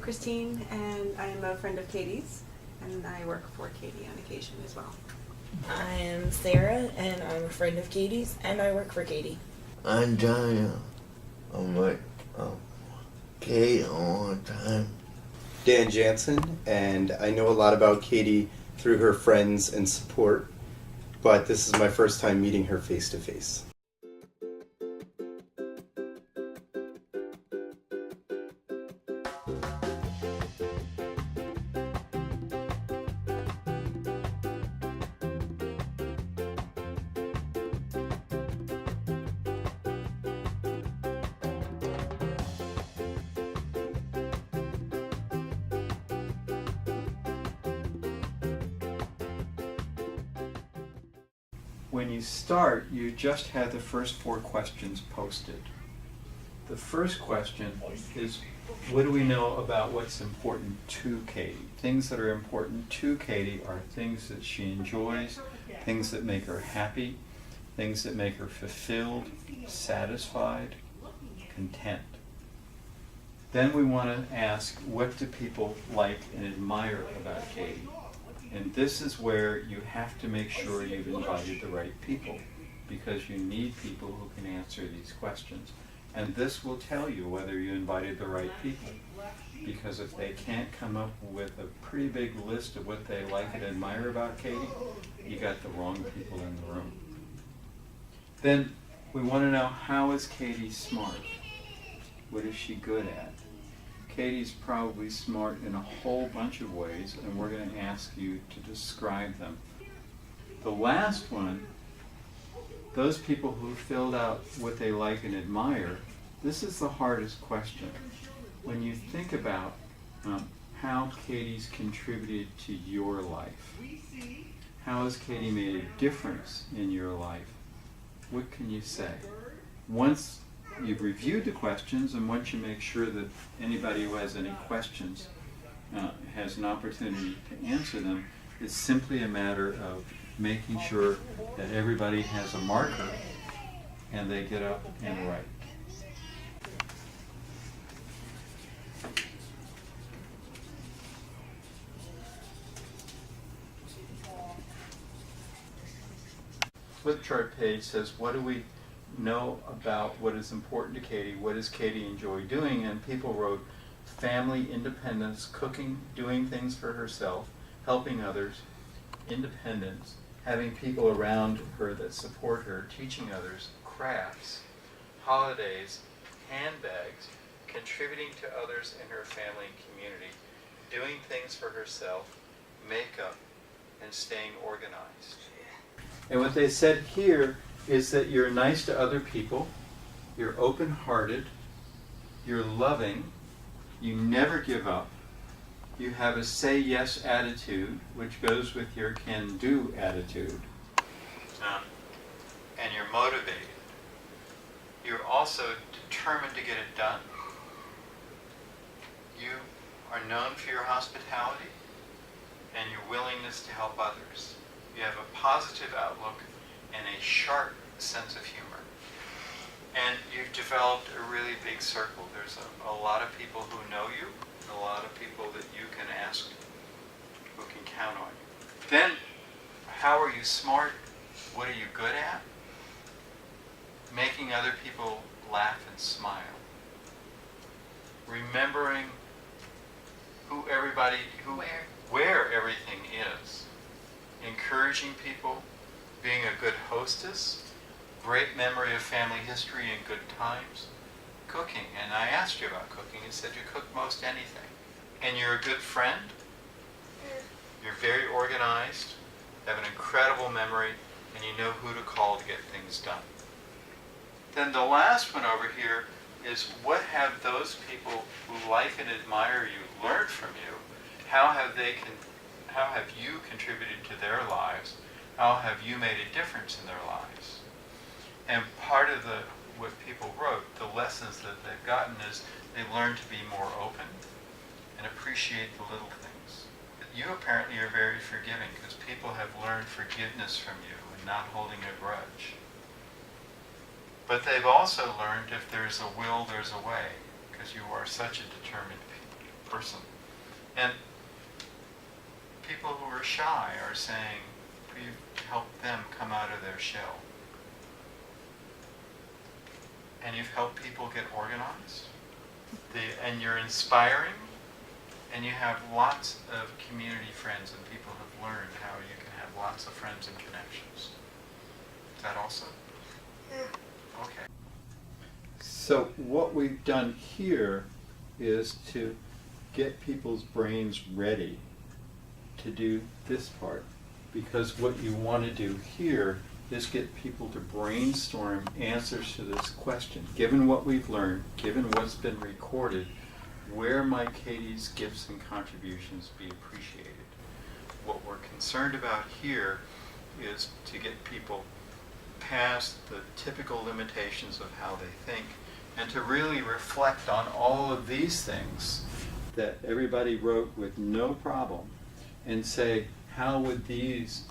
Christine, and I am a friend of Katie's, and I work for Katie on occasion as well. I am Sarah, and I'm a friend of Katie's, and I work for Katie. I'm Johnny. I'm with Katie all the time. Dan Jansen, and I know a lot about Katie through her friends and support, but this is my first time meeting her face to face. When you start, you just have the first 4 questions posted. The first question is, what do we know about what's important to Katie? Things that are important to Katie are things that she enjoys, things that make her happy, things that make her fulfilled, satisfied, content. Then we want to ask, what do people like and admire about Katie? And this is where you have to make sure you've invited the right people, because you need people who can answer these questions. And this will tell you whether you invited the right people, because if they can't come up with a pretty big list of what they like and admire about Katie, you got the wrong people in the room. Then we want to know, how is Katie smart? What is she good at? Katie's probably smart in a whole bunch of ways, and we're going to ask you to describe them. The last one, those people who filled out what they like and admire, this is the hardest question. When you think about how Katie's contributed to your life, how has Katie made a difference in your life, what can you say? Once you've reviewed the questions, and once you make sure that anybody who has any questions has an opportunity to answer them, it's simply a matter of making sure that everybody has a marker and they get up and write. Flip chart page says, what do we know about what is important to Katie? What does Katie enjoy doing? And people wrote family, independence, cooking, doing things for herself, helping others, independence, having people around her that support her, teaching others, crafts, holidays, handbags, contributing to others in her family and community, doing things for herself, makeup, and staying organized. And what they said here is that you're nice to other people, you're open-hearted, you're loving, you never give up, you have a say-yes attitude, which goes with your can-do attitude, and you're motivated. You're also determined to get it done. You are known for your hospitality and your willingness to help others. You have a positive outlook and a sharp sense of humor. And you've developed a really big circle. There's a lot of people who know you, and a lot of people that you can ask who can count on you. Then, how are you smart? What are you good at? Making other people laugh and smile. Remembering where everything is. Encouraging people, being a good hostess, great memory of family history and good times, cooking. And I asked you about cooking. You said you cook most anything. And you're a good friend. You're very organized, have an incredible memory, and you know who to call to get things done. Then the last one over here is, what have those people who like and admire you learned from you? How have you contributed to their lives? How have you made a difference in their lives? And part of what people wrote, the lessons that they've gotten, is they've learned to be more open and appreciate the little things. You apparently are very forgiving, because people have learned forgiveness from you and not holding a grudge. But they've also learned, if there's a will, there's a way, because you are such a determined person. And people who are shy are saying, we've helped them come out of their shell. And you've helped people get organized. And you're inspiring, and you have lots of community friends, and people have learned how you can have lots of friends and connections. Is that also? Yeah. Okay. So what we've done here is to get people's brains ready to do this part, because what you want to do here is get people to brainstorm answers to this question. Given what we've learned, given what's been recorded, where might Katie's gifts and contributions be appreciated? What we're concerned about here is to get people past the typical limitations of how they think, and to really reflect on all of these things that everybody wrote with no problem, and say, how would these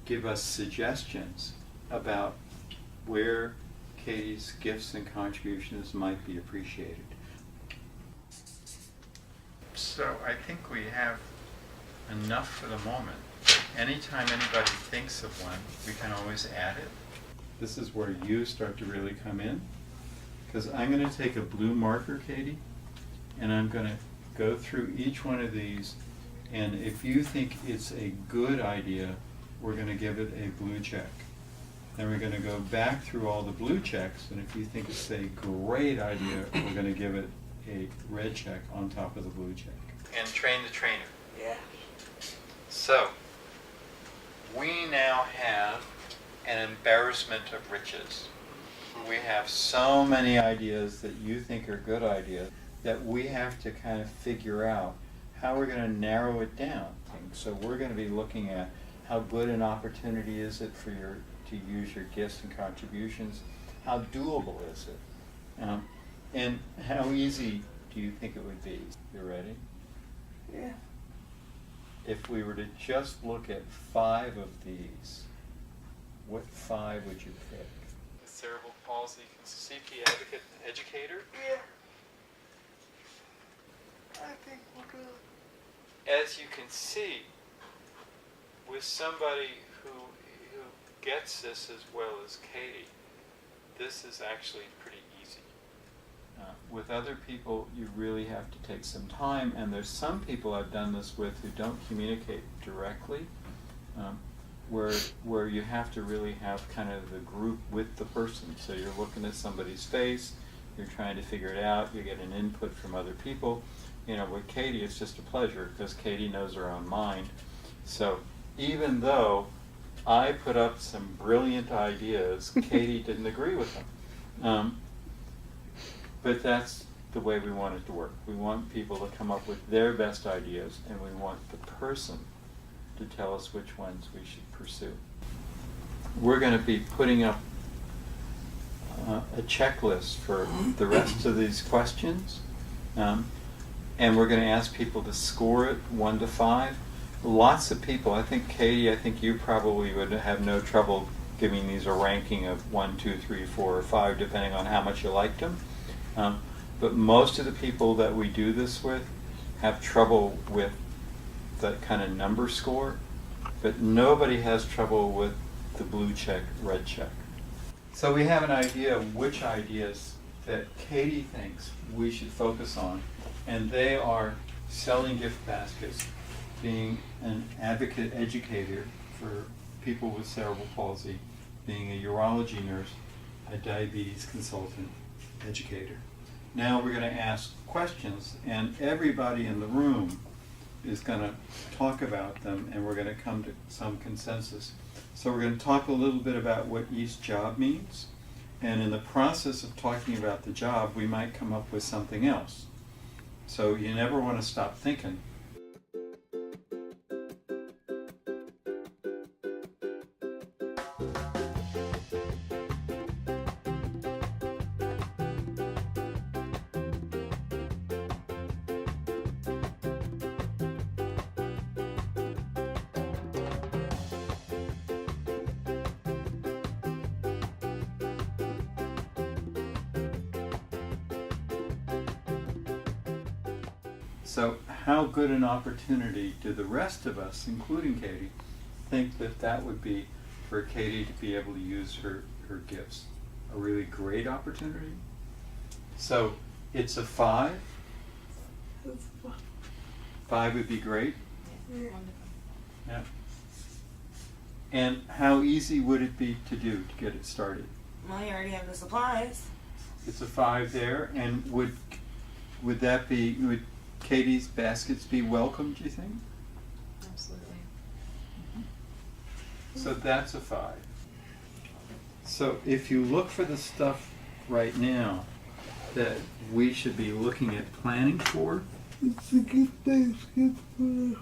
give us suggestions about where Katie's gifts and contributions might be appreciated? So I think we have enough for the moment. Anytime anybody thinks of one, we can always add it. This is where you start to really come in. Because I'm going to take a blue marker, Katie, and I'm going to go through each one of these, and if you think it's a good idea, we're going to give it a blue check. Then we're going to go back through all the blue checks, and if you think it's a great idea, we're going to give it a red check on top of the blue check. And train the trainer. Yeah. So, we now have an embarrassment of riches. We have so many ideas that you think are good ideas that we have to kind of figure out how we're going to narrow it down. So we're going to be looking at how good an opportunity is it for to use your gifts and contributions, how doable is it, and how easy do you think it would be? You ready? Yeah. If we were to just look at 5 of these, what 5 would you pick? The cerebral palsy CP advocate and educator? Yeah. I think we'll do it. As you can see, with somebody who gets this as well as Katie, this is actually pretty easy. With other people, you really have to take some time, and there's some people I've done this with who don't communicate directly, where you have to really have kind of the group with the person. So you're looking at somebody's face, you're trying to figure it out, you get an input from other people. You know, with Katie, it's just a pleasure because Katie knows her own mind. So even though I put up some brilliant ideas, Katie didn't agree with them. But that's the way we want it to work. We want people to come up with their best ideas, and we want the person to tell us which ones we should pursue. We're going to be putting up a checklist for the rest of these questions. And we're going to ask people to score it 1 to 5. Lots of people, I think Katie, I think you probably would have no trouble giving these a ranking of 1, 2, 3, 4, or 5, depending on how much you liked them. But most of the people that we do this with have trouble with that kind of number score, but nobody has trouble with the blue check, red check. So we have an idea of which ideas that Katie thinks we should focus on, and they are selling gift baskets, being an advocate educator for people with cerebral palsy, being a urology nurse, a diabetes consultant, educator. Now we're going to ask questions, and everybody in the room is going to talk about them, and we're going to come to some consensus. So we're going to talk a little bit about what each job means, and in the process of talking about the job, we might come up with something else. So you never want to stop thinking. So how good an opportunity do the rest of us, including Katie, think that that would be for Katie to be able to use her gifts? A really great opportunity? So it's a 5? 5 would be great? Yeah. And how easy would it be to do to get it started? Well, you already have the supplies. It's a 5 there, and would Katie's baskets be welcome, do you think? Absolutely. So that's a 5. So if you look for the stuff right now that we should be looking at planning for, It's a gift basket for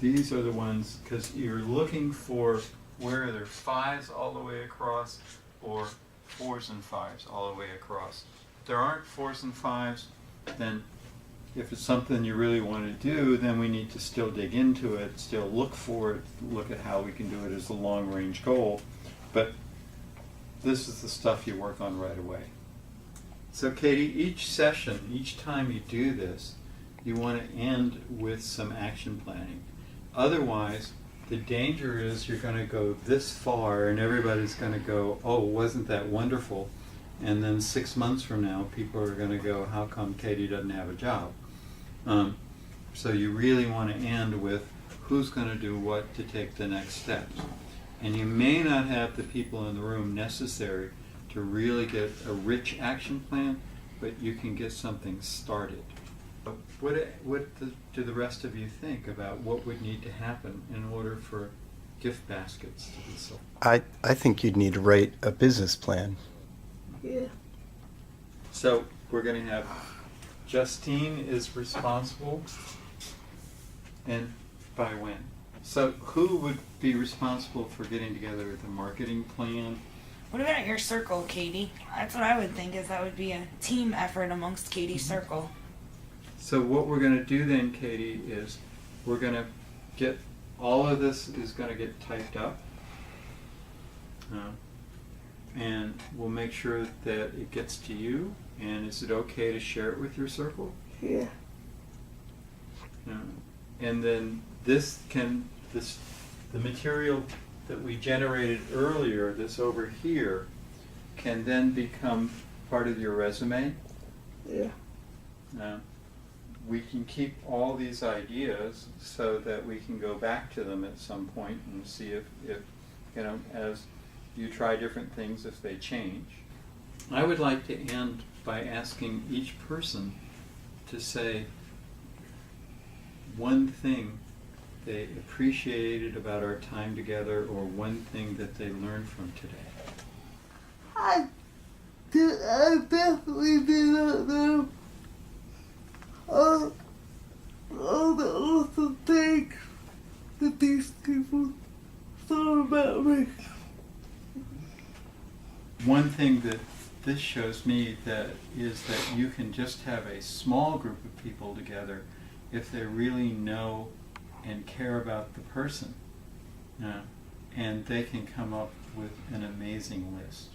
these are the ones, because you're looking for where there 5s all the way across or 4s and 5s all the way across. If there aren't 4s and 5s, then if it's something you really want to do, then we need to still dig into it, still look for it, look at how we can do it as a long-range goal. But this is the stuff you work on right away. So Katie, each session, each time you do this, you want to end with some action planning. Otherwise, the danger is you're going to go this far and everybody's going to go, oh, wasn't that wonderful? And then 6 months from now, people are going to go, how come Katie doesn't have a job? So you really want to end with who's going to do what to take the next steps. And you may not have the people in the room necessary to really get a rich action plan, but you can get something started. What do the rest of you think about what would need to happen in order for gift baskets to be sold? I think you'd need to write a business plan. Yeah. So we're going to have Justine is responsible, and by when? So who would be responsible for getting together with a marketing plan? What about your circle, Katie? That's what I would think, is that would be a team effort amongst Katie's circle. So what we're going to do then, Katie, is we're going to get, all of this is going to get typed up. And we'll make sure that it gets to you. And is it okay to share it with your circle? Yeah. And then the material that we generated earlier, this over here, can then become part of your resume. Yeah. We can keep all these ideas so that we can go back to them at some point and see if as you try different things, if they change. I would like to end by asking each person to say one thing they appreciated about our time together, or one thing that they learned from today. I definitely did not know all the awesome things that these people thought about me. One thing that this shows me that is that you can just have a small group of people together if they really know and care about the person, and they can come up with an amazing list.